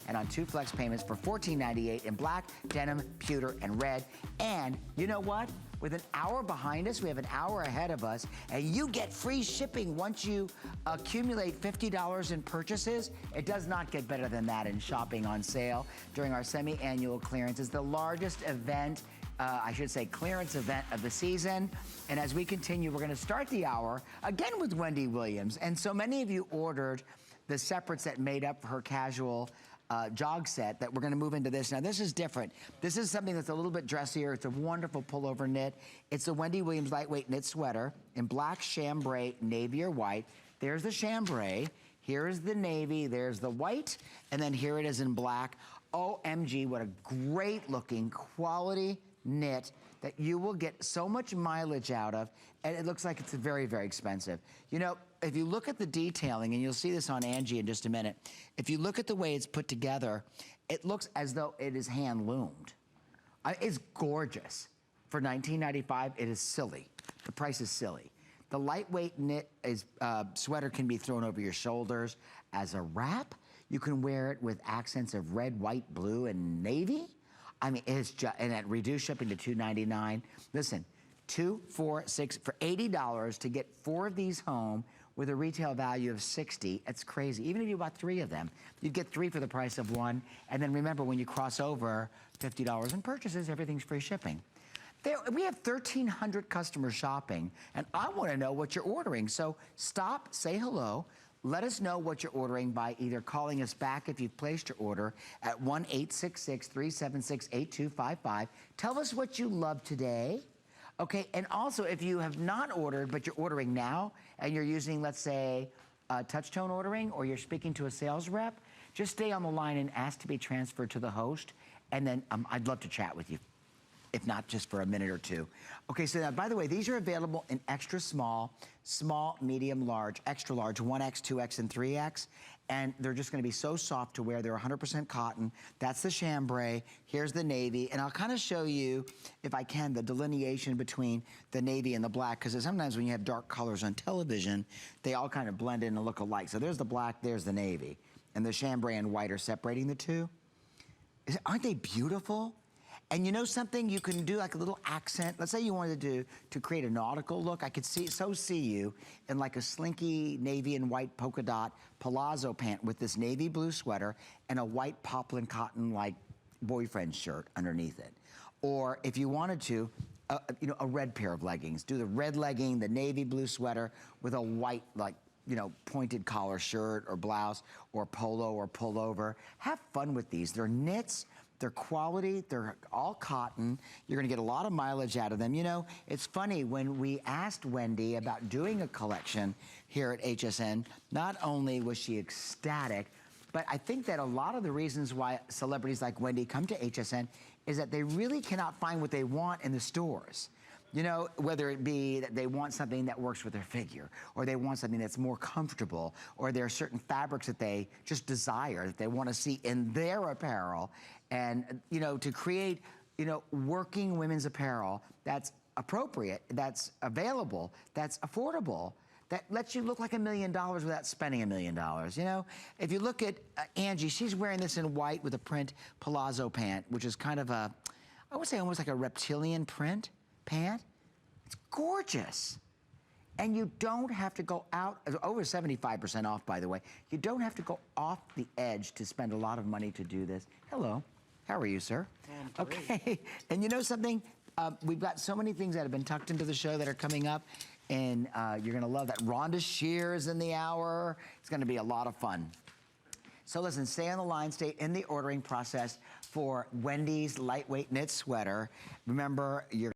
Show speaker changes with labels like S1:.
S1: and on 2 flex payments for $14.98 in black, denim, pewter, and red. And you know what? With an hour behind us, we have an hour ahead of us, and you get free shipping once you accumulate $50 in purchases. It does not get better than that in shopping on sale during our semi-annual clearance. It's the largest event, I should say clearance event of the season. And as we continue, we're gonna start the hour again with Wendy Williams. And so many of you ordered the separates that made up her casual jog set that we're gonna move into this. Now this is different. This is something that's a little bit dressier. It's a wonderful pullover knit. It's the Wendy Williams lightweight knit sweater in black, chambray, navy or white. There's the chambray, here's the navy, there's the white, and then here it is in black. OMG, what a great looking quality knit that you will get so much mileage out of, and it looks like it's very, very expensive. You know, if you look at the detailing, and you'll see this on Angie in just a minute, if you look at the way it's put together, it looks as though it is hand loomed. It's gorgeous. For $19.95, it is silly. The price is silly. The lightweight knit sweater can be thrown over your shoulders as a wrap. You can wear it with accents of red, white, blue, and navy. I mean, it's just, and at reduced shipping to $2.99. Listen, 2, 4, 6, for $80 to get 4 of these home with a retail value of $60, it's crazy. Even if you bought 3 of them, you'd get 3 for the price of 1. And then remember, when you cross over $50 in purchases, everything's free shipping. We have 1,300 customers shopping, and I wanna know what you're ordering. So stop, say hello, let us know what you're ordering by either calling us back if you've placed your order at 1-866-376-8255. Tell us what you love today. Okay, and also if you have not ordered, but you're ordering now, and you're using, let's say, touch tone ordering, or you're speaking to a sales rep, just stay on the line and ask to be transferred to the host, and then I'd love to chat with you, if not just for a minute or two. Okay, so now, by the way, these are available in extra small, small, medium, large, extra large, 1X, 2X, and 3X. And they're just gonna be so soft to wear. They're 100% cotton. That's the chambray. Here's the navy. And I'll kind of show you, if I can, the delineation between the navy and the black, because sometimes when you have dark colors on television, they all kind of blend in and look alike. So there's the black, there's the navy. And the chambray and white are separating the two. Aren't they beautiful? And you know something? You can do like a little accent. Let's say you wanted to create a nautical look. I could see you in like a slinky navy and white polka dot palazzo pant with this navy blue sweater and a white poplin cotton like boyfriend shirt underneath it. Or if you wanted to, you know, a red pair of leggings. Do the red legging, the navy blue sweater with a white like, you know, pointed collar shirt or blouse or polo or pullover. Have fun with these. They're knits. They're quality, they're all cotton. You're gonna get a lot of mileage out of them. You know, it's funny, when we asked Wendy about doing a collection here at HSN, not only was she ecstatic, but I think that a lot of the reasons why celebrities like Wendy come to HSN is that they really cannot find what they want in the stores. You know, whether it be that they want something that works with their figure, or they want something that's more comfortable, or there are certain fabrics that they just desire, that they want to see in their apparel. And, you know, to create, you know, working women's apparel that's appropriate, that's available, that's affordable, that lets you look like $1 million without spending $1 million, you know? If you look at Angie, she's wearing this in white with a print palazzo pant, which is kind of a, I would say almost like a reptilian print pant. It's gorgeous. And you don't have to go out, over 75% off, by the way. You don't have to go off the edge to spend a lot of money to do this. Hello, how are you, sir? Okay, and you know something? We've got so many things that have been tucked into the show that are coming up, and you're gonna love that. Rhonda Shears in the hour. It's gonna be a lot of fun. So listen, stay on the line, stay in the ordering process for Wendy's lightweight knit sweater. Remember, you're